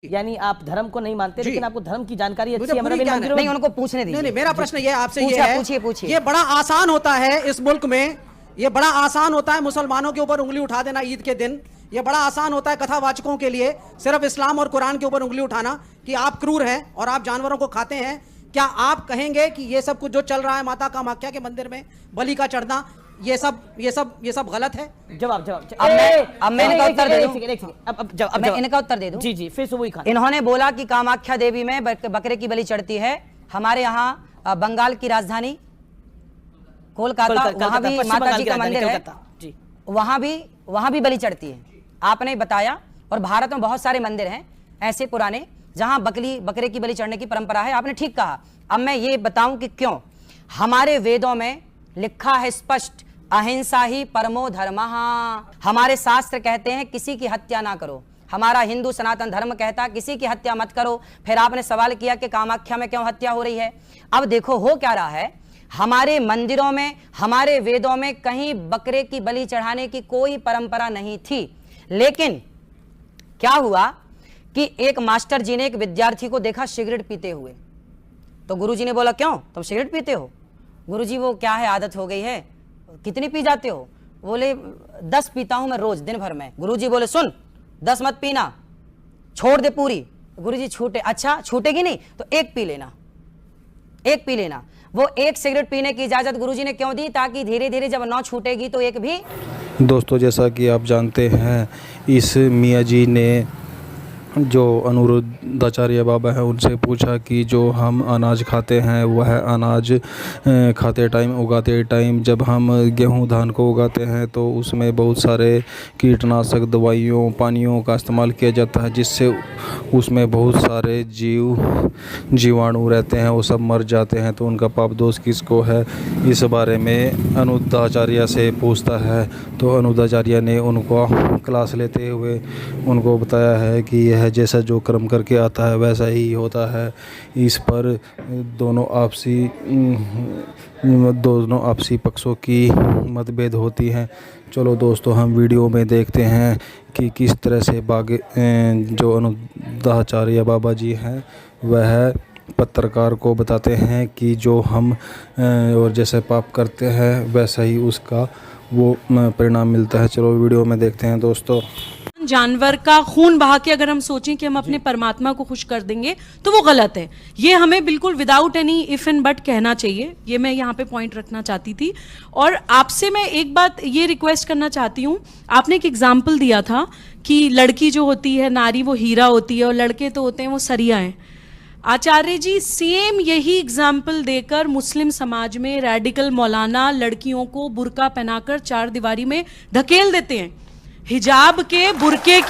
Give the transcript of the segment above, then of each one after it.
यानी आप धर्म को नहीं मानते, लेकिन आपको धर्म की जानकारी अच्छी है। नहीं, उनको पूछने दीजिए। नहीं, मेरा प्रश्न ये आपसे ये है, पूछिए। ये बड़ा आसान होता है इस मुल्क में, ये बड़ा आसान होता है मुसलमानों के ऊपर उंगली उठा देना ईद के दिन। ये बड़ा आसान होता है कथावाचकों के लिए सिर्फ इस्लाम और कुरान के ऊपर उंगली उठाना कि आप क्रूर हैं और आप जानवरों को खाते हैं। क्या आप कहेंगे कि ये सब कुछ जो चल रहा है माता कामाख्या के मंदिर में बलि का चढ़ना, ये सब गलत है? जवाब अब मैं इनका उत्तर दे दूं। अब मैं इनका उत्तर दे दूं। जी फिर से वही खाना। इन्होंने बोला कि कामाख्या देवी में बकरे की बलि चढ़ती है। हमारे यहाँ बंगाल की राजधानी कोलकाता, वहां भी माता जी का मंदिर है, वहां भी बलि चढ़ती है। आपने बताया, और भारत में बहुत सारे मंदिर हैं ऐसे पुराने जहां बकरे की बलि चढ़ने की परंपरा है। आपने ठीक कहा। अब मैं ये बताऊं कि क्यों। हमारे वेदों में लिखा है स्पष्ट, अहिंसा ही परमो धर्मः। हमारे शास्त्र कहते हैं किसी की हत्या ना करो। हमारा हिंदू सनातन धर्म कहता है किसी की हत्या मत करो। फिर आपने सवाल किया कि कामाख्या में क्यों हत्या हो रही है। अब देखो हो क्या रहा है, हमारे मंदिरों में, हमारे वेदों में कहीं बकरे की बलि चढ़ाने की कोई परंपरा नहीं थी। लेकिन क्या हुआ कि एक मास्टर जी ने एक विद्यार्थी को देखा सिगरेट पीते हुए। तो गुरुजी ने बोला, क्यों तुम सिगरेट पीते हो? गुरुजी, वो क्या है, आदत हो गई है। कितनी पी जाते हो? बोले 10 पीता हूं मैं रोज दिन भर में। गुरुजी बोले, सुन 10 मत पीना, छोड़ दे पूरी। गुरुजी छूटे, अच्छा छूटेगी नहीं तो एक पी लेना। वो एक सिगरेट पीने की इजाजत गुरुजी ने क्यों दी? ताकि धीरे धीरे जब 9 छूटेगी तो एक भी। दोस्तों, जैसा कि आप जानते हैं, इस मियाँ जी ने जो अनुरुद्धाचार्य बाबा है उनसे पूछा कि जो हम अनाज खाते हैं वह अनाज खाते टाइम, उगाते टाइम, जब हम गेहूं धान को उगाते हैं तो उसमें बहुत सारे कीटनाशक दवाइयों, पानियों का इस्तेमाल किया जाता है, जिससे उसमें बहुत सारे जीवाणु रहते हैं, वो सब मर जाते हैं। तो उनका पाप दोष किसको है, इस बारे में अनुरुद्धाचार्य से पूछता है। तो अनुरुद्धाचार्य ने उनको क्लास लेते हुए उनको बताया है कि यह जैसा जो कर्म करके आता है वैसा ही होता है। इस पर दोनों आपसी पक्षों की मतभेद होती हैं। चलो दोस्तों, हम वीडियो में देखते हैं कि किस तरह से जो अनुरुद्धाचार्य बाबा जी हैं वह पत्रकार को बताते हैं कि जो हम और जैसे पाप करते हैं वैसा ही उसका वो परिणाम मिलता है। चलो वीडियो में देखते हैं दोस्तों। जानवर का खून बहा के अगर हम सोचें कि हम अपने परमात्मा को खुश कर देंगे तो वो गलत है। ये हमें बिल्कुल without any if and but कहना चाहिए। ये मैं यहाँ पे पॉइंट रखना चाहती थी। और आपसे मैं एक बात ये रिक्वेस्ट करना चाहती हूँ। आपने एक एग्जाम्पल दिया था कि लड़की जो होती है, नारी, वो हीरा होती है और लड़के तो होते हैं वो सरिया हैं। आचार्य जी सेम यही एग्जाम्पल देकर मुस्लिम समाज में रैडिकल मौलाना लड़कियों को बुर्का पहनाकर 4 दीवारी में धकेल देते हैं। हिजाब के, बुरके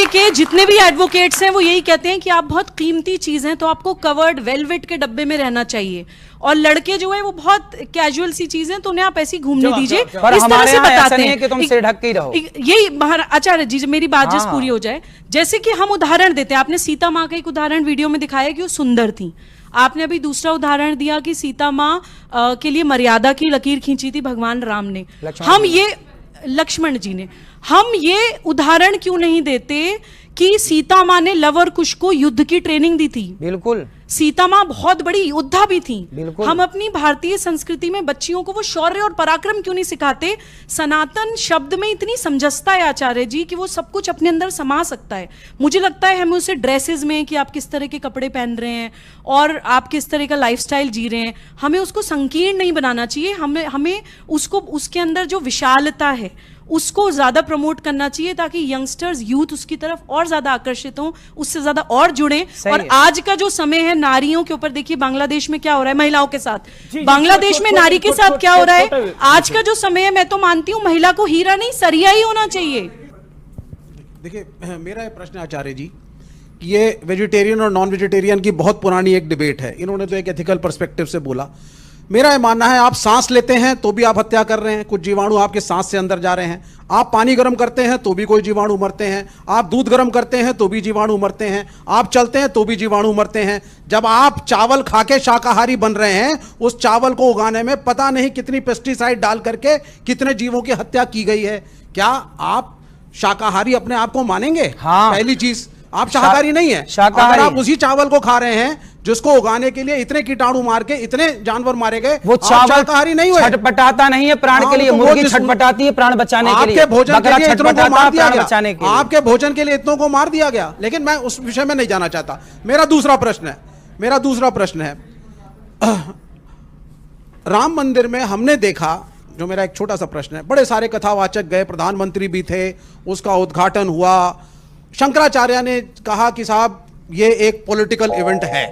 के जितने भी एडवोकेट्स हैं वो यही कहते हैं कि आप बहुत कीमती चीज हैं तो आपको कवर्ड वेलवेट के डब्बे में रहना चाहिए। और लड़के जो है वो बहुत कैजुअल सी चीज हैं तो उन्हें आप ऐसी घूमने दीजिए। इस तरह से बताते हैं कि तुम सिर ढक के ही रहो। यही आचार्य जी, मेरी बात जस्ट पूरी हो जाए। जैसे कि हम उदाहरण देते हैं, आपने सीता माँ का एक उदाहरण वीडियो में दिखाया कि वो सुंदर थी। आपने अभी दूसरा उदाहरण दिया कि सीता माँ के लिए मर्यादा की लकीर खींची थी भगवान राम ने, लक्ष्मण जी ने। हम ये उदाहरण क्यों नहीं देते कि सीता माँ ने लव और कुश को युद्ध की ट्रेनिंग दी थी? बिल्कुल, सीता माँ बहुत बड़ी योद्धा भी थी। बिल्कुल। हम अपनी भारतीय संस्कृति में बच्चियों को वो शौर्य और पराक्रम क्यों नहीं सिखाते? सनातन शब्द में इतनी समंजसता है आचार्य जी कि वो सब कुछ अपने अंदर समा सकता है। मुझे लगता है हमें उसे ड्रेसेस में कि आप किस तरह के कपड़े पहन रहे हैं और आप किस तरह का लाइफस्टाइल जी रहे हैं, हमें उसको संकीर्ण नहीं बनाना चाहिए। हमें उसको, उसके अंदर जो विशालता है उसको ज्यादा प्रमोट करना चाहिए ताकि यंगस्टर्स, यूथ उसकी तरफ और ज्यादा आकर्षित हों, उससे ज्यादा और जुड़े। और आज का जो समय है नारियों के ऊपर, देखिए बांग्लादेश में क्या हो रहा है महिलाओं के साथ, बांग्लादेश में नारी के साथ क्या हो रहा है। आज का जो समय है, मैं तो मानती हूँ महिला को हीरा नहीं सरिया ही होना चाहिए। देखिए, मेरा प्रश्न आचार्य जी, ये वेजिटेरियन और नॉन वेजिटेरियन की बहुत पुरानी एक डिबेट है। इन्होंने तो एक एथिकल पर्सपेक्टिव से बोला। मेरा ये मानना है, आप सांस लेते हैं तो भी आप हत्या कर रहे हैं, कुछ जीवाणु आपके सांस से अंदर जा रहे हैं। आप पानी गर्म करते हैं तो भी कोई जीवाणु मरते हैं। आप दूध गर्म करते हैं तो भी जीवाणु मरते हैं। आप चलते हैं तो भी जीवाणु मरते हैं। जब आप चावल खा के शाकाहारी बन रहे हैं, उस चावल को उगाने में पता नहीं कितनी पेस्टिसाइड डाल करके कितने जीवों की हत्या की गई है। क्या आप शाकाहारी अपने आप को मानेंगे? हाँ। पहली चीज, आप शाकाहारी नहीं है। शाकाहारी। अगर आप उसी चावल को खा रहे हैं जिसको उगाने के लिए इतने कीटाणु मार के इतने जानवर मारे गए, वो आप चावल शाकाहारी नहीं हुए। छटपटाता नहीं है प्राण के लिए, तो वो मुर्गी जिस- छटपटाती है प्राण बचाने के लिए, आपके भोजन के बकरा लिए इतनों को छटपटाता मार है दिया प्राण बचाने के गया, लिए। आपके भोजन के लिए इतनों को मार दिया गया। लेकिन मैं उस विषय में नहीं जाना चाहता। मेरा दूसरा प्रश्न है राम मंदिर में हमने देखा, जो मेरा एक छोटा सा प्रश्न है, बड़े सारे कथावाचक गए, प्रधानमंत्री भी थे, उसका उद्घाटन हुआ। शंकराचार्य ने कहा कि साहब ये एक पॉलिटिकल इवेंट है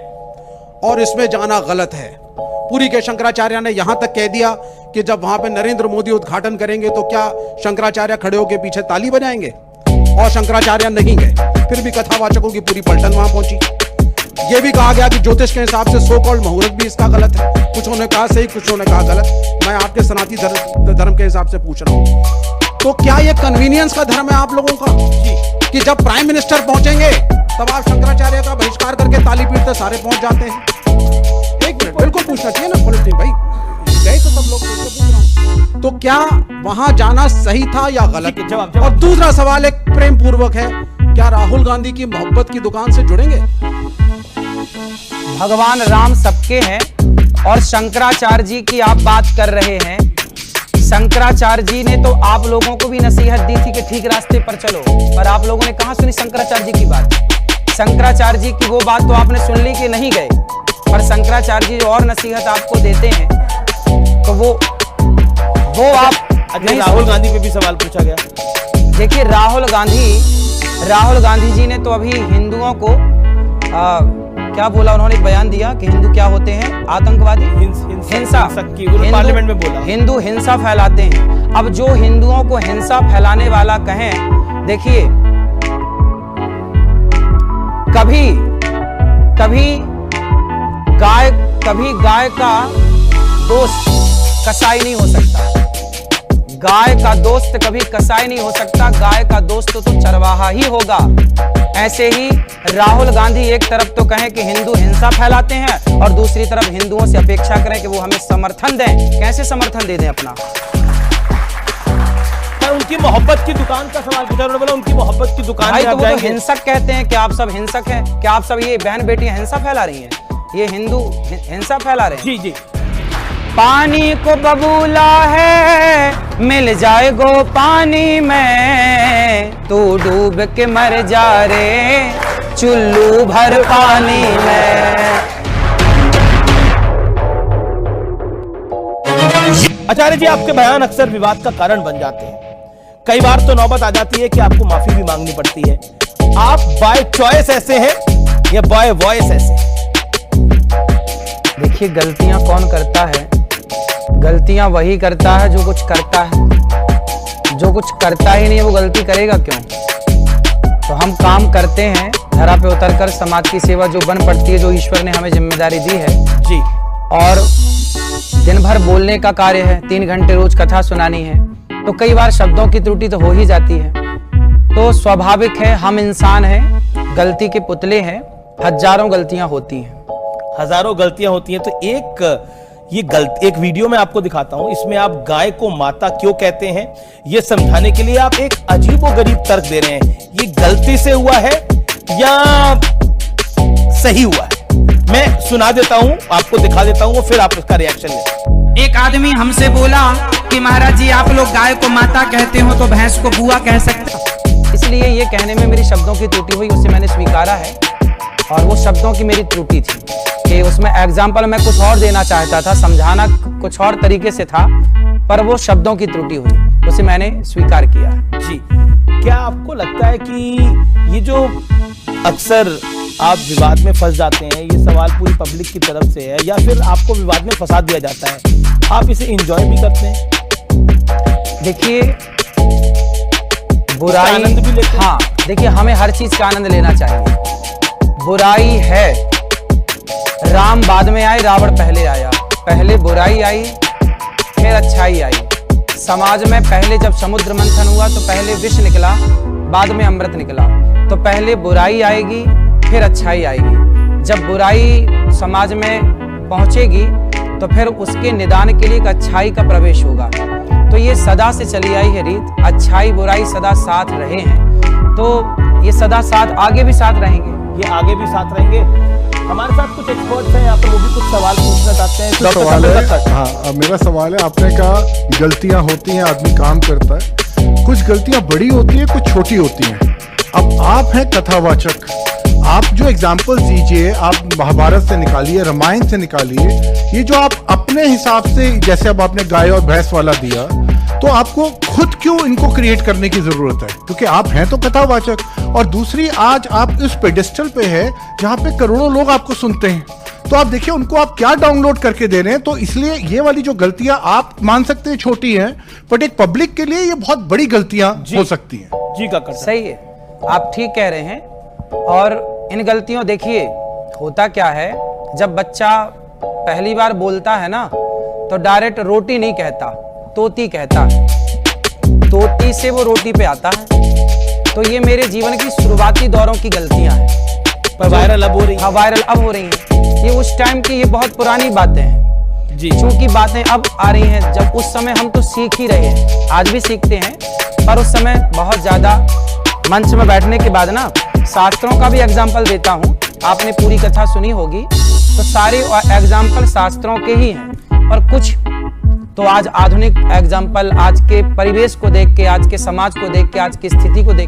और इसमें जाना गलत है। पूरी के शंकराचार्य ने यहां तक कह दिया कि जब वहां पे नरेंद्र मोदी उद्घाटन करेंगे तो क्या शंकराचार्य खड़े होकर पीछे ताली बजाएंगे? और शंकराचार्य नहीं गए, फिर भी कथावाचकों की पूरी पलटन वहां पहुंची। यह भी कहा गया कि ज्योतिष के हिसाब से सो कॉल्ड मुहूर्त भी इसका गलत है। कुछों ने कहा सही, कुछों ने कहा गलत। मैं आपके सनातनी धर्म के हिसाब से पूछ रहा हूं, तो क्या यह कन्वीनियंस का धर्म है आप लोगों का कि जब प्राइम मिनिस्टर पहुंचेंगे तब आप शंकराचार्य का बहिष्कार करके ताली पीटते सारे पहुंच जाते हैं? एक मिनट, बिल्कुल पूछना चाहिए ना पॉलिटिक्स भाई, गए तो सब लोग, पूछ रहा हूं। तो क्या वहां जाना सही था या गलत? जवाब। और दूसरा सवाल एक प्रेम पूर्वक है, क्या राहुल गांधी की मोहब्बत की दुकान से जुड़ेंगे? भगवान राम सबके हैं और शंकराचार्य जी की आप बात कर रहे हैं। शंकराचार्य जी ने तो आप लोगों को भी नसीहत दी थी कि ठीक रास्ते पर चलो, पर आप लोगों ने कहां सुनी शंकराचार्य जी की बात? शंकराचार्य जी की वो बात तो आपने सुन ली कि नहीं गए, पर शंकराचार्य जी जो और नसीहत आपको देते हैं तो वो आप नहीं। राहुल गांधी पे भी सवाल पूछा गया। देखिए राहुल गांधी जी ने तो अभी हिंदुओं को क्या बोला, उन्होंने एक बयान दिया कि हिंदू क्या होते हैं, आतंकवादी, हिंसा पार्लियामेंट में बोला, हिंदू हिंसा फैलाते हैं। अब जो हिंदुओं को हिंसा फैलाने वाला कहें, देखिए कभी गाय का दोस्त कसाई नहीं हो सकता, गाय का दोस्त कभी कसाई नहीं हो सकता, गाय का दोस्त तो चरवाहा ही होगा। ऐसे ही राहुल गांधी एक तरफ तो कहें कि हिंदू हिंसा फैलाते हैं और दूसरी तरफ हिंदुओं से अपेक्षा करें कि वो हमें समर्थन दें। कैसे समर्थन दे दें अपना? उनकी मोहब्बत की दुकान का सवाल पूछा, उन्होंने बोला उनकी मोहब्बत की दुकान भाई में तो आप वो तो जाएंगे। हिंसक कहते हैं कि आप सब हिंसक हैं, क्या आप सब ये बहन बेटियां हिंसा फैला रही हैं, ये हिंदू हिंसा फैला रहे हैं। जी जी। पानी को बबूला है मिल जाए गो पानी में, तू डूब के मर जा रे चुल्लू भर पानी में। आचार्य जी, आपके बयान अक्सर विवाद का कारण बन जाते हैं। कई बार तो नौबत आ जाती है कि आपको माफी भी मांगनी पड़ती है। आप बाय चॉइस ऐसे हैं या बाय वॉइस ऐसे? देखिए गलतियां कौन करता है? गलतियां वही करता है जो कुछ करता है। जो कुछ करता ही नहीं है वो गलती करेगा क्यों? तो हम काम करते हैं धरा पे उतरकर, समाज की सेवा जो बन पड़ती है, जो ईश्वर ने हमें जिम्मेदारी दी है जी। और दिन भर बोलने का कार्य है, 3 घंटे रोज कथा सुनानी है, तो कई बार शब्दों की त्रुटि तो हो ही जाती है। तो स्वाभाविक है, हम इंसान हैं, गलती के पुतले हैं, हजारों गलतियां होती हैं। हजारों गलतियां होती हैं। तो एक वीडियो में आपको दिखाता हूं, इसमें आप गाय को माता क्यों कहते हैं ये समझाने के लिए आप एक अजीबोगरीब तर्क दे रहे हैं। ये गलती से हुआ है या सही हुआ है? मैं सुना देता हूं, आपको दिखा देता हूं, फिर आप उसका रिएक्शन लें। एक आदमी हमसे बोला कि महाराज जी आप लोग गाय को माता कहते हो तो भैंस को बुआ कह सकते हो। इसलिए ये कहने में मेरी शब्दों की त्रुटि हुई, उसे मैंने स्वीकारा है और वो शब्दों की मेरी त्रुटि थी कि उसमें एग्जाम्पल मैं कुछ और देना चाहता था, समझाना कुछ और तरीके से था, पर वो शब्दों की त्रुटि हुई, उसे मैंने स्वीकार किया। जी, क्या आपको लगता है कि ये जो अक्सर आप विवाद में फंस जाते हैं, ये सवाल पूरी पब्लिक की तरफ से है या फिर आपको विवाद में फंसा दिया जाता है, आप इसे एंजॉय भी करते हैं? देखिए बुराई आनंद भी लेते हैं? हाँ, देखिए हमें हर चीज का आनंद लेना चाहिए। बुराई है, राम बाद में आए, रावण पहले आया, पहले बुराई आई फिर अच्छाई आई। समाज में पहले जब समुद्र मंथन हुआ तो पहले विष निकला, बाद में अमृत निकला। तो पहले बुराई आएगी फिर अच्छाई आएगी। जब बुराई समाज में पहुंचेगी तो फिर उसके निदान के लिए एक अच्छाई का प्रवेश होगा। तो ये सदा से चली आई है रीत, अच्छाई बुराई सदा साथ रहे हैं, तो ये सदा साथ आगे भी साथ रहेंगे। ये आगे भी साथ रहेंगे। हमारे साथ कुछ एक्सपर्ट्स हैं यहाँ पर, वो भी कुछ सवाल पूछना चाहते हैं। कुछ सवाल है, हाँ अब मेरा सवाल है, आपने कहा गलतियां होती हैं, आदमी काम करता है, कुछ गलतियां बड़ी होती हैं, कुछ छोटी होती हैं। अब आप हैं कथावाचक, आप जो एग्जाम्पल दीजिए, आप महाभारत से निकालिए, रामायण से निकालिए, ये जो आप अपने हिसाब से, जैसे अब आपने गाय और भैंस वाला दिया, तो आपको खुद क्यों इनको क्रिएट करने की जरूरत है? क्योंकि आप हैं तो कथावाचक, और दूसरी आज आप इस पेडिस्टल पे है जहां पे करोड़ों लोग आपको सुनते हैं, तो आप देखिए उनको आप क्या डाउनलोड करके दे रहे हैं। तो इसलिए ये वाली जो गलतियां आप मान सकते हैं छोटी हैं, बट एक पब्लिक के लिए ये बहुत बड़ी गलतियां हो सकती हैं। जी काका सही है, आप ठीक कह रहे हैं। और इन गलतियों, देखिए होता क्या है, जब बच्चा पहली बार बोलता है ना, तो डायरेक्ट रोटी नहीं कहता, तोती कहता है, तोती से वो रोटी पे आता है। तो ये मेरे जीवन की शुरुआती दौरों की गलतियां हैं, पर वायरल अब हो रही है। हाँ, वायरल अब हो रही हैं। ये उस टाइम की, ये बहुत पुरानी बातें हैं जी, क्योंकि बातें अब आ रही हैं, जब उस समय हम तो सीख ही रहे हैं, आज भी सीखते हैं, पर उस समय बहुत ज्यादा मंच में बैठने के बाद ना, शास्त्रों का भी एग्जाम्पल देता हूँ, आपने पूरी कथा सुनी होगी, तो सारे एग्जाम्पल शास्त्रों के ही हैं, और कुछ तो आज आधुनिक एग्जाम्पल, आज के परिवेश को देख के, आज के समाज को देख के, आज की स्थिति को देख